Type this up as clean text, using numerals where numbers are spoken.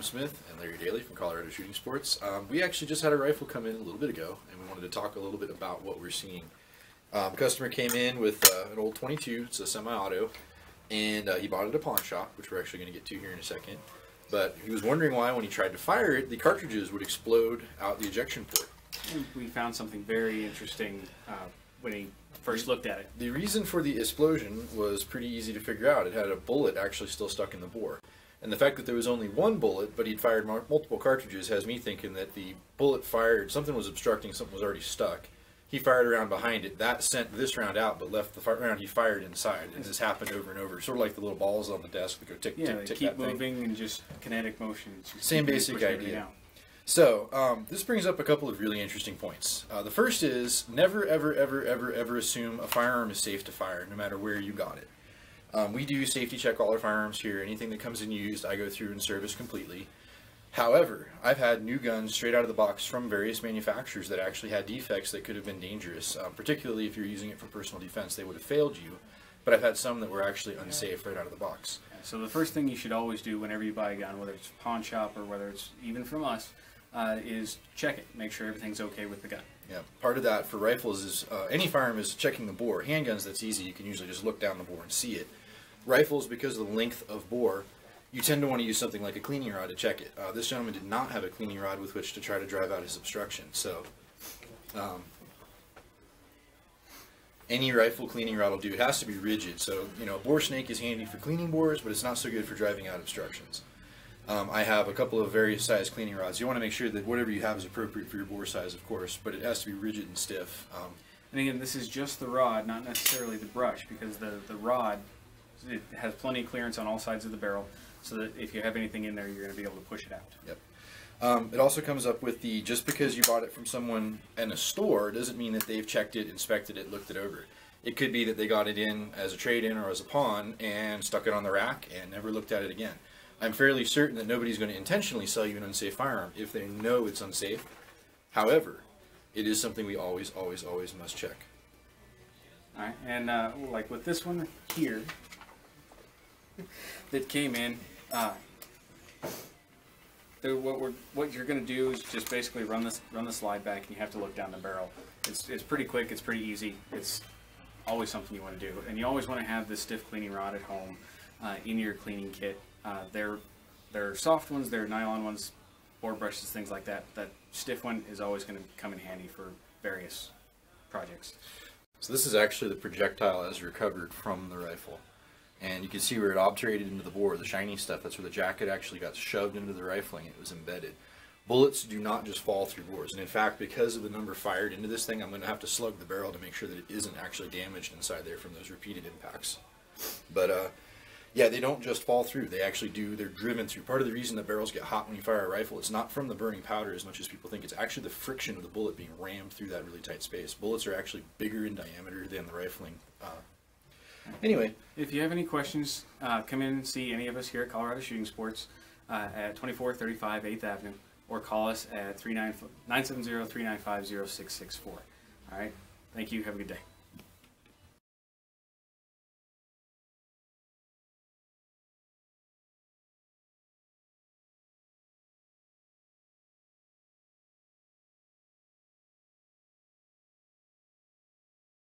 Adam Smith and Larry Daly from Colorado Shooting Sports. We actually just had a rifle come in a little bit ago, and we wanted to talk a little bit about what we're seeing. Customer came in with an old 22, it's a semi-auto, and he bought it at a pawn shop, which we're actually going to get to here in a second. But he was wondering why, when he tried to fire it, the cartridges would explode out the ejection port. We found something very interesting when he first looked at it. The reason for the explosion was pretty easy to figure out. It had a bullet actually still stuck in the bore. And the fact that there was only one bullet, but he'd fired multiple cartridges, has me thinking that the bullet fired, something was obstructing, something was already stuck. He fired around behind it. That sent this round out, but left the round he fired inside. And this happened over and over. Sort of like the little balls on the desk that go tick, tick, tick. Keep moving and just kinetic motion. Same basic idea. So, this brings up a couple of really interesting points. The first is, never, ever, ever, ever, ever assume a firearm is safe to fire, no matter where you got it. We do safety check all our firearms here. Anything that comes in used, I go through and service completely. However, I've had new guns straight out of the box from various manufacturers that actually had defects that could have been dangerous, particularly if you're using it for personal defense. They would have failed you, but I've had some that were actually unsafe right out of the box. So the first thing you should always do whenever you buy a gun, whether it's a pawn shop or whether it's even from us, is check it. Make sure everything's okay with the gun. Yeah, part of that for rifles is any firearm is checking the bore. Handguns, that's easy. You can usually just look down the bore and see it. Rifles, because of the length of bore, you tend to want to use something like a cleaning rod to check it. This gentleman did not have a cleaning rod with which to try to drive out his obstruction. So any rifle cleaning rod will do. It has to be rigid. So, you know, a bore snake is handy for cleaning bores, but it's not so good for driving out obstructions. I have a couple of various size cleaning rods. You want to make sure that whatever you have is appropriate for your bore size, of course, but it has to be rigid and stiff. And again, this is just the rod, not necessarily the brush, because the rod, it has plenty of clearance on all sides of the barrel, so that if you have anything in there, you're going to be able to push it out. Yep. It also comes up with the, just because you bought it from someone in a store doesn't mean that they've checked it, inspected it, looked it over. It could be that they got it in as a trade-in or as a pawn and stuck it on the rack and never looked at it again. I'm fairly certain that nobody's going to intentionally sell you an unsafe firearm if they know it's unsafe. However, it is something we always, always, always must check. All right, and like with this one here that came in, what you're going to do is just basically run the slide back, and you have to look down the barrel. It's pretty quick. It's pretty easy. It's always something you want to do, and you always want to have this stiff cleaning rod at home in your cleaning kit. They're soft ones, they're nylon ones, board brushes, things like that. That stiff one is always going to come in handy for various projects. So this is actually the projectile as recovered from the rifle. And you can see where it obturated into the bore, the shiny stuff. That's where the jacket actually got shoved into the rifling. It was embedded. Bullets do not just fall through bores. And in fact, because of the number fired into this thing, I'm going to have to slug the barrel to make sure that it isn't actually damaged inside there from those repeated impacts. But yeah, they don't just fall through. They actually do. They're driven through. Part of the reason that barrels get hot when you fire a rifle, it's not from the burning powder as much as people think. It's actually the friction of the bullet being rammed through that really tight space. Bullets are actually bigger in diameter than the rifling. Anyway. If you have any questions, come in and see any of us here at Colorado Shooting Sports at 2435 8th Avenue, or call us at 970-395-0664. All right. Thank you. Have a good day.